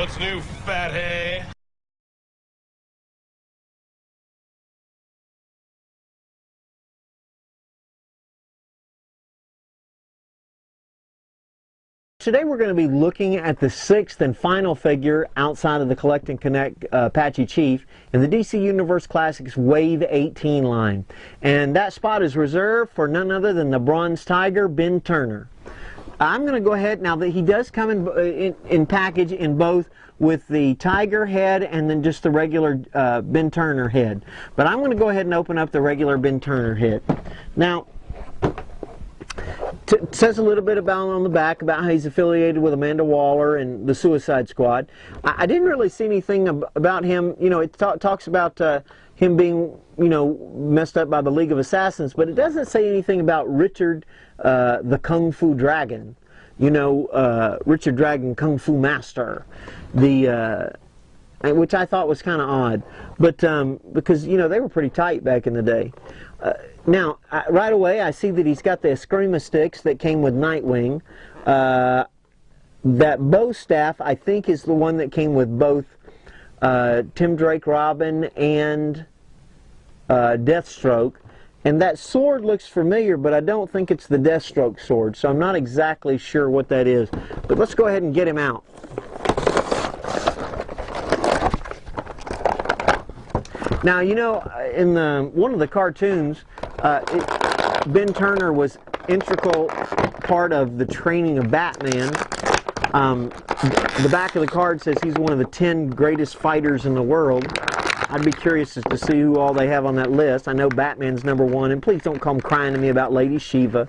What's new, fathead? Today we're going to be looking at the sixth and final figure outside of the Collect and Connect Apache Chief in the DC Universe Classics Wave 18 line. And that spot is reserved for none other than the Bronze Tiger, Ben Turner. I'm going to go ahead, now that he does come in package in both with the Tiger head and then just the regular Ben Turner head. But I'm going to go ahead and open up the regular Ben Turner head. Now, it says a little bit about on the back about how he's affiliated with Amanda Waller and the Suicide Squad. I didn't really see anything about him. You know, it talks about him being, you know, messed up by the League of Assassins, but it doesn't say anything about Richard the Kung Fu Dragon. You know, Richard Dragon Kung Fu Master, which I thought was kind of odd, but because, you know, they were pretty tight back in the day. Now, right away, I see that he's got the Eskrima sticks that came with Nightwing. That bow staff, I think, is the one that came with both Tim Drake Robin and Deathstroke. And that sword looks familiar, but I don't think it's the Deathstroke sword, so I'm not exactly sure what that is. But let's go ahead and get him out. Now, you know, in one of the cartoons, Ben Turner was integral part of the training of Batman. The back of the card says he's one of the 10 greatest fighters in the world. I'd be curious as to see who all they have on that list. I know Batman's #1, and please don't come crying to me about Lady Shiva.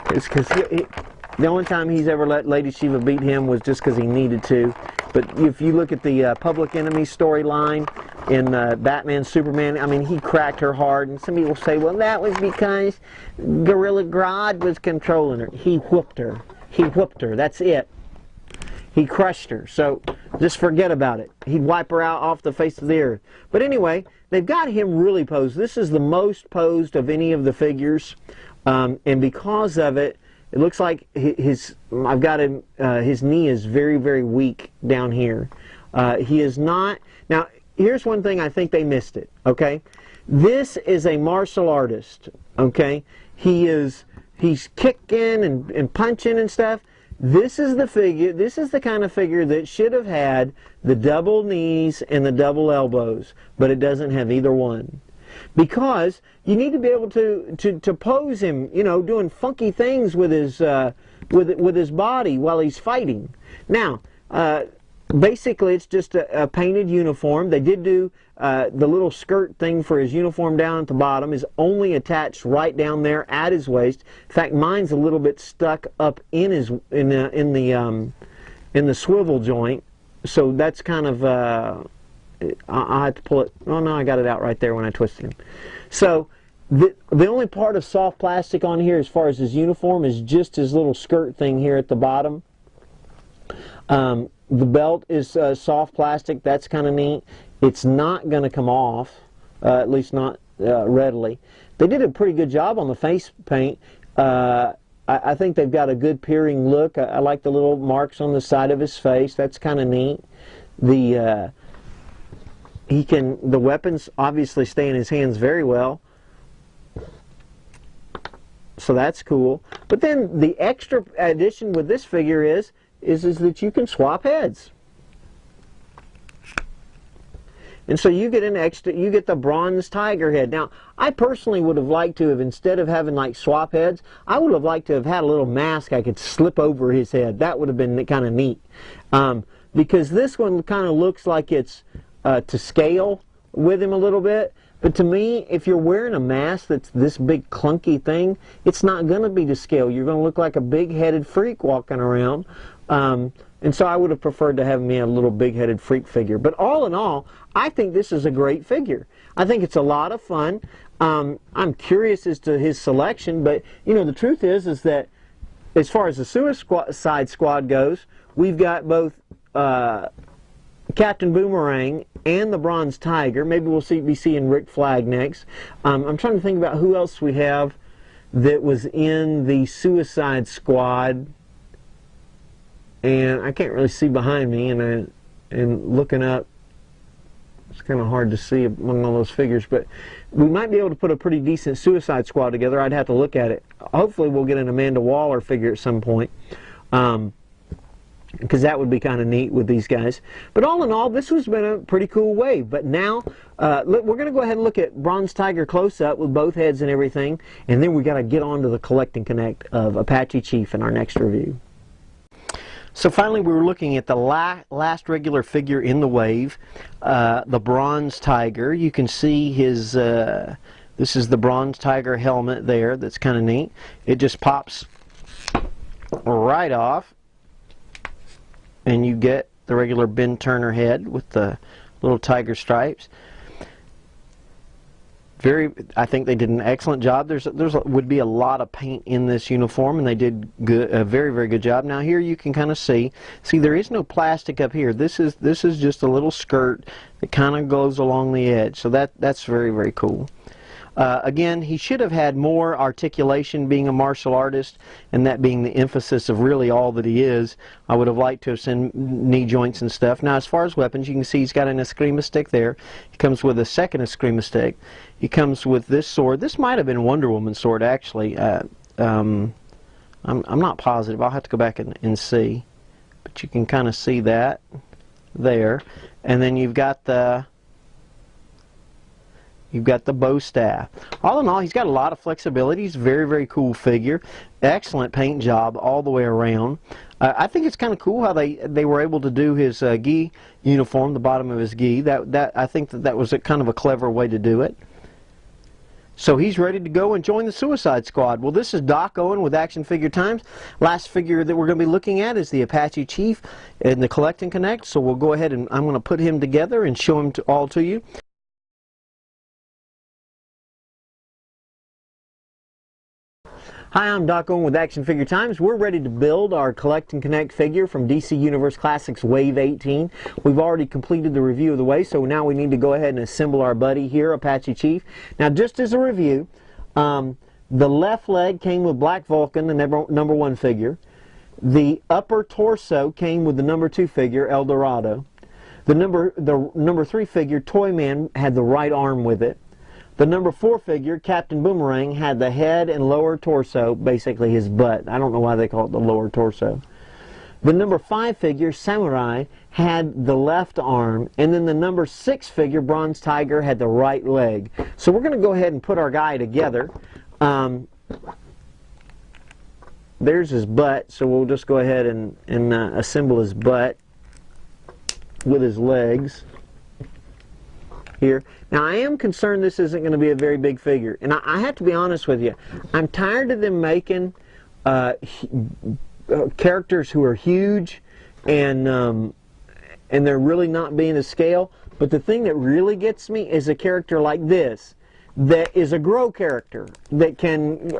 It's because the only time he's ever let Lady Shiva beat him was just because he needed to. But if you look at the Public Enemy storyline in Batman Superman, I mean, he cracked her hard, and some people say, well, that was because Gorilla Grodd was controlling her. He whooped her. He whooped her. That's it. He crushed her. So just forget about it. He'd wipe her out off the face of the earth. But anyway, they've got him really posed. This is the most posed of any of the figures, and because of it, it looks like I've got him, his knee is very, very weak down here. He is not, now here's one thing I think they missed it, okay? This is a martial artist, okay? He's kicking and punching and stuff. This is the figure, this is the kind of figure that should have had the double knees and the double elbows, but it doesn't have either one. Because you need to be able to pose him, you know, doing funky things with his body while he's fighting. Now, basically, it's just a painted uniform. They did do the little skirt thing for his uniform down at the bottom is only attached right down there at his waist. In fact, mine's a little bit stuck up in the swivel joint, so that's kind of. I have to pull it. Oh no, I got it out right there when I twisted him. So the only part of soft plastic on here as far as his uniform is just his little skirt thing here at the bottom. The belt is soft plastic. That's kind of neat. It's not going to come off, at least not readily. They did a pretty good job on the face paint. I think they've got a good peering look. I like the little marks on the side of his face. That's kind of neat. The weapons obviously stay in his hands very well, so that's cool. But then the extra addition with this figure is that you can swap heads, and so you get you get the Bronze Tiger head. Now, I personally would have liked to have, instead of having like swap heads, I would have liked to have had a little mask I could slip over his head. That would have been kind of neat, because this one kind of looks like it's to scale with him a little bit. But to me, if you're wearing a mask that's this big clunky thing, it's not going to be to scale. You're going to look like a big-headed freak walking around. And so I would have preferred to have me a little big-headed freak figure. But all in all, I think this is a great figure. I think it's a lot of fun. I'm curious as to his selection, but you know, the truth is that as far as the Suicide Squad goes, we've got both Captain Boomerang and the Bronze Tiger. Maybe we'll be seeing Rick Flag next. I'm trying to think about who else we have that was in the Suicide Squad. and I can't really see behind me, and looking up, it's kind of hard to see among all those figures, but we might be able to put a pretty decent Suicide Squad together. I'd have to look at it. Hopefully we'll get an Amanda Waller figure at some point, because that would be kind of neat with these guys. But all in all, this has been a pretty cool wave. But now, we're going to go ahead and look at Bronze Tiger close-up with both heads and everything, and then we got to get on to the Collect and Connect of Apache Chief in our next review. So finally, we were looking at the last regular figure in the wave, the Bronze Tiger. You can see his, this is the Bronze Tiger helmet there. That's kind of neat. It just pops right off, and you get the regular Ben Turner head with the little tiger stripes. I think they did an excellent job. Would be a lot of paint in this uniform, and they did a very, very good job. Now here you can kind of see there is no plastic up here. This is just a little skirt that kind of goes along the edge. So that's very, very cool. Again, he should have had more articulation, being a martial artist, and that being the emphasis of really all that he is. I would have liked to have seen knee joints and stuff. Now, as far as weapons, you can see he's got an Eskrima stick there. He comes with a second Eskrima stick. He comes with this sword. This might have been Wonder Woman's sword, actually. I'm not positive. I'll have to go back and see. But you can kind of see that there. And then you've got the bow staff. All in all, he's got a lot of flexibility. He's a very, very cool figure. Excellent paint job all the way around. I think it's kind of cool how they were able to do his gi uniform, the bottom of his gi. I think that was kind of a clever way to do it. So he's ready to go and join the Suicide Squad. Well, this is Doc Owen with Action Figure Times. Last figure that we're going to be looking at is the Apache Chief in the Collect and Connect. So we'll go ahead and I'm going to put him together and show him all to you. Hi, I'm Doc Owen with Action Figure Times. We're ready to build our Collect and Connect figure from DC Universe Classics Wave 18. We've already completed the review of the wave, so now we need to go ahead and assemble our buddy here, Apache Chief. Now, just as a review, the left leg came with Black Vulcan, the number 1 figure. The upper torso came with the number 2 figure, El Dorado. The number 3 figure, Toyman, had the right arm with it. The number 4 figure, Captain Boomerang, had the head and lower torso, basically his butt. I don't know why they call it the lower torso. The number 5 figure, Samurai, had the left arm, and then the number 6 figure, Bronze Tiger, had the right leg. So we're going to go ahead and put our guy together. There's his butt, so we'll just go ahead and assemble his butt with his legs here. Now, I am concerned this isn't going to be a very big figure, and I have to be honest with you. I'm tired of them making characters who are huge and they're really not being to scale. But the thing that really gets me is a character like this that is a grow character that can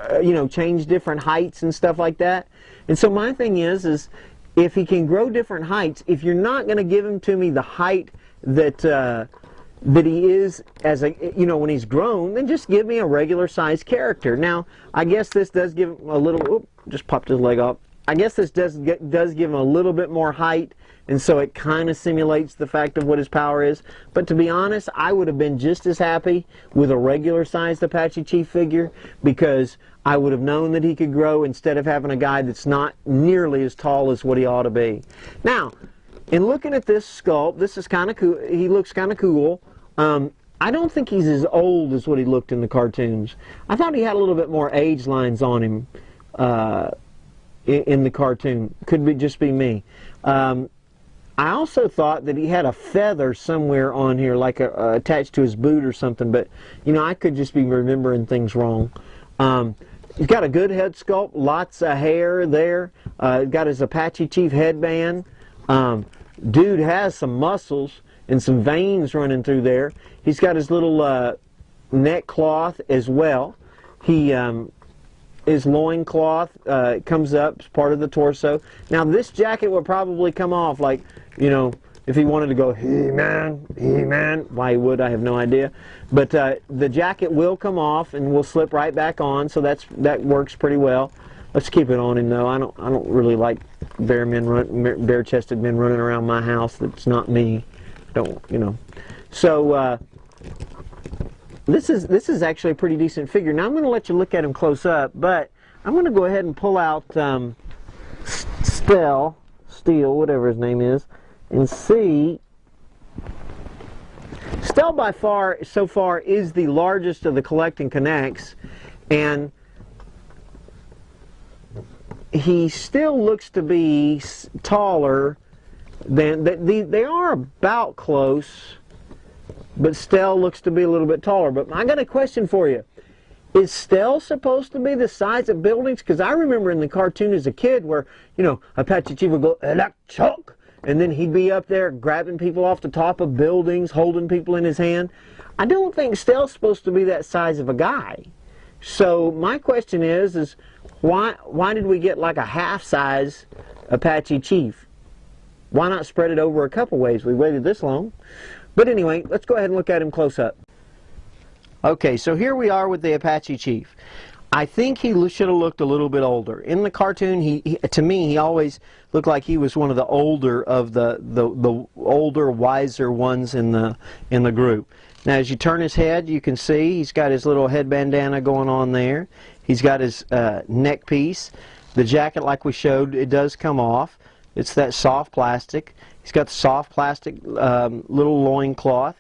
change different heights and stuff like that. And so my thing is if he can grow different heights, if you're not going to give him to me the height that he is as a when he's grown, then just give me a regular sized character. Now, I guess this does give him a little. Just popped his leg off. I guess this does give him a little bit more height, and so it kind of simulates the fact of what his power is. But to be honest, I would have been just as happy with a regular sized Apache Chief figure, because I would have known that he could grow instead of having a guy that's not nearly as tall as what he ought to be. Now, in looking at this sculpt, this is kind of cool. He looks kind of cool. I don't think he's as old as what he looked in the cartoons. I thought he had a little bit more age lines on him in the cartoon. Could just be me. I also thought that he had a feather somewhere on here, like attached to his boot or something, but I could just be remembering things wrong. He's got a good head sculpt, lots of hair there. Got his Apache Chief headband. Dude has some muscles and some veins running through there. He's got his little neck cloth as well. His loin cloth comes up as part of the torso. Now, this jacket would probably come off, like, if he wanted to go, He-Man, He-Man. Why he would, I have no idea. But the jacket will come off and will slip right back on, so that works pretty well. Let's keep it on him, though. I don't really like bare-chested men running around my house. That's not me. Don't, you know. So this is actually a pretty decent figure. Now I'm going to let you look at him close up, but I'm going to go ahead and pull out Steel, whatever his name is, and see. Stell by far, so far, is the largest of the collect and connects, and he still looks to be taller than they are about close, but Stell looks to be a little bit taller. But I got a question for you. Is Stell supposed to be the size of buildings? Because I remember in the cartoon as a kid where, you know, Apache Chief would go, "Dcuc," and then he'd be up there grabbing people off the top of buildings, holding people in his hand. I don't think Stell's supposed to be that size of a guy. So my question is why did we get like a half-size Apache Chief? Why not spread it over a couple ways? We waited this long. But anyway, let's go ahead and look at him close up. Okay, so here we are with the Apache Chief. I think he should have looked a little bit older. In the cartoon, to me, he always looked like he was one of the older of the older, wiser ones in the group. Now, as you turn his head, you can see he's got his little head bandana going on there. He's got his neck piece. The jacket, like we showed, it does come off. It's that soft plastic. He's got the soft plastic little loin cloth.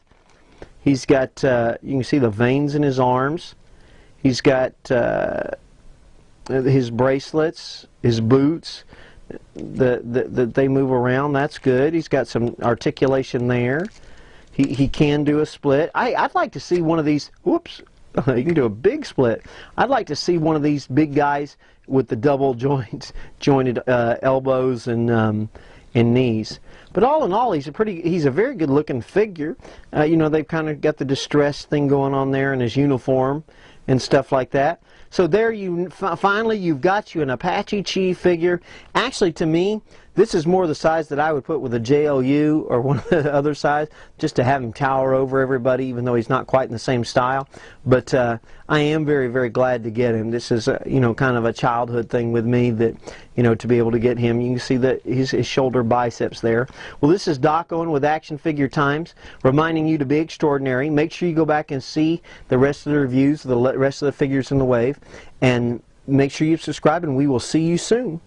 He's got, you can see the veins in his arms. He's got his bracelets, his boots, they move around. That's good. He's got some articulation there. He can do a split. I'd like to see one of these. Whoops. He can do a big split. I'd like to see one of these big guys with the double jointed elbows and knees. But all in all, he's a very good looking figure. You know, they've kind of got the distress thing going on there in his uniform and stuff like that. So there finally you've got you an Apache Chief figure. Actually, to me, this is more the size that I would put with a JLU or one of the other size, just to have him tower over everybody, even though he's not quite in the same style. But I am very, very glad to get him. This is, you know, kind of a childhood thing with me, that, you know, to be able to get him. You can see that his shoulder biceps there. Well, this is Doc Owen with Action Figure Times, reminding you to be extraordinary. Make sure you go back and see the rest of the reviews, the rest of the figures in the wave, and make sure you subscribe, and we will see you soon.